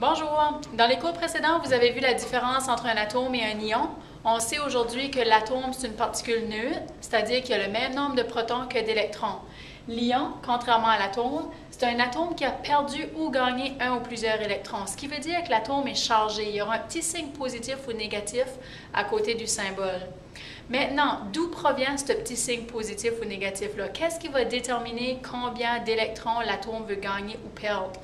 Bonjour! Dans les cours précédents, vous avez vu la différence entre un atome et un ion. On sait aujourd'hui que l'atome, c'est une particule neutre, c'est-à-dire qu'il a le même nombre de protons que d'électrons. L'ion, contrairement à l'atome, c'est un atome qui a perdu ou gagné un ou plusieurs électrons, ce qui veut dire que l'atome est chargé. Il y aura un petit signe positif ou négatif à côté du symbole. Maintenant, d'où provient ce petit signe positif ou négatif-là? Qu'est-ce qui va déterminer combien d'électrons l'atome veut gagner ou perdre?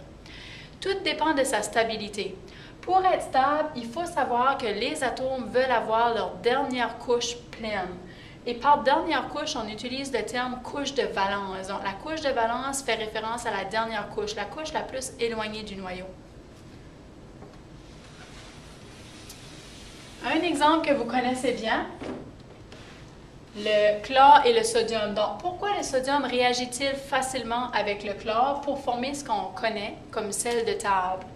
Tout dépend de sa stabilité. Pour être stable, il faut savoir que les atomes veulent avoir leur dernière couche pleine. Et par dernière couche, on utilise le terme couche de valence. Donc, la couche de valence fait référence à la dernière couche, la couche la plus éloignée du noyau. Un exemple que vous connaissez bien, le chlore et le sodium. Donc, pourquoi le sodium réagit-il facilement avec le chlore pour former ce qu'on connaît comme sel de table?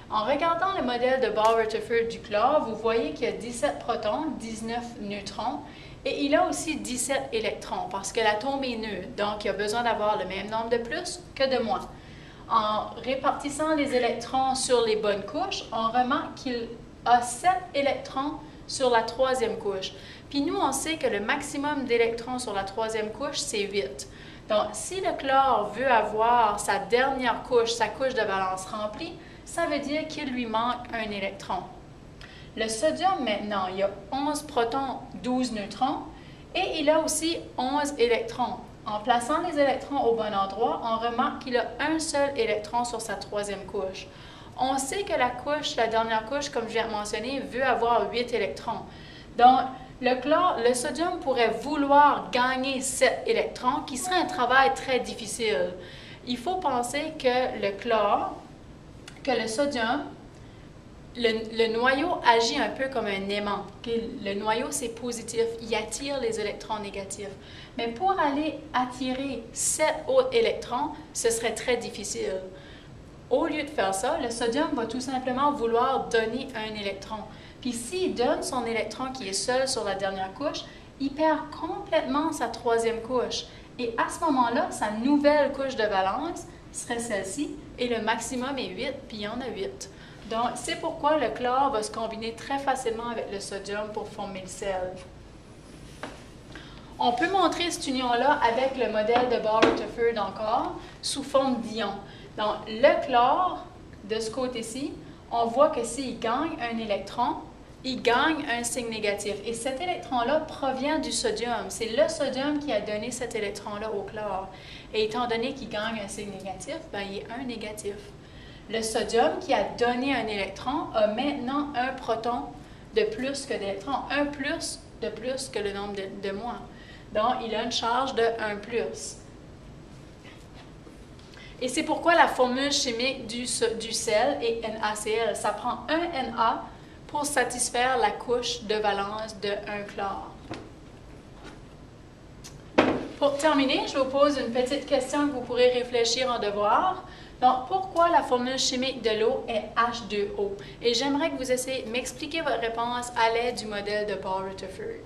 En regardant le modèle de Ball-Rutherford du chlore, vous voyez qu'il y a 17 protons, 19 neutrons, et il a aussi 17 électrons parce que l'atome est neutre, donc il a besoin d'avoir le même nombre de plus que de moins. En répartissant les électrons sur les bonnes couches, on remarque qu'il a 7 électrons sur la troisième couche. Puis nous, on sait que le maximum d'électrons sur la troisième couche, c'est 8. Donc, si le chlore veut avoir sa dernière couche, sa couche de valence remplie, ça veut dire qu'il lui manque un électron. Le sodium, maintenant, il a 11 protons, 12 neutrons, et il a aussi 11 électrons. En plaçant les électrons au bon endroit, on remarque qu'il a un seul électron sur sa troisième couche. On sait que la dernière couche, comme je viens de mentionner, veut avoir 8 électrons. Donc, le sodium pourrait vouloir gagner 7 électrons, qui serait un travail très difficile. Il faut penser que le sodium, le noyau agit un peu comme un aimant. Le noyau, c'est positif, il attire les électrons négatifs. Mais pour aller attirer 7 autres électrons, ce serait très difficile. Au lieu de faire ça, le sodium va tout simplement vouloir donner un électron. Puis s'il donne son électron qui est seul sur la dernière couche, il perd complètement sa troisième couche. Et à ce moment-là, sa nouvelle couche de valence serait celle-ci, et le maximum est 8, puis il y en a 8. Donc, c'est pourquoi le chlore va se combiner très facilement avec le sodium pour former le sel. On peut montrer cette union-là avec le modèle de Ball-Rutherford encore, sous forme d'ion. Donc, le chlore, de ce côté-ci, on voit que s'il gagne un électron, il gagne un signe négatif. Et cet électron-là provient du sodium. C'est le sodium qui a donné cet électron-là au chlore. Et étant donné qu'il gagne un signe négatif, ben, il est un négatif. Le sodium qui a donné un électron a maintenant un proton de plus que d'électrons, un plus de plus que le nombre de moins. Donc, il a une charge de 1 plus. Et c'est pourquoi la formule chimique du sel est NaCl. Ça prend un Na pour satisfaire la couche de valence de 1 chlore. Pour terminer, je vous pose une petite question que vous pourrez réfléchir en devoir. Donc, pourquoi la formule chimique de l'eau est H2O? Et j'aimerais que vous essayiez de m'expliquer votre réponse à l'aide du modèle de Ball-Rutherford.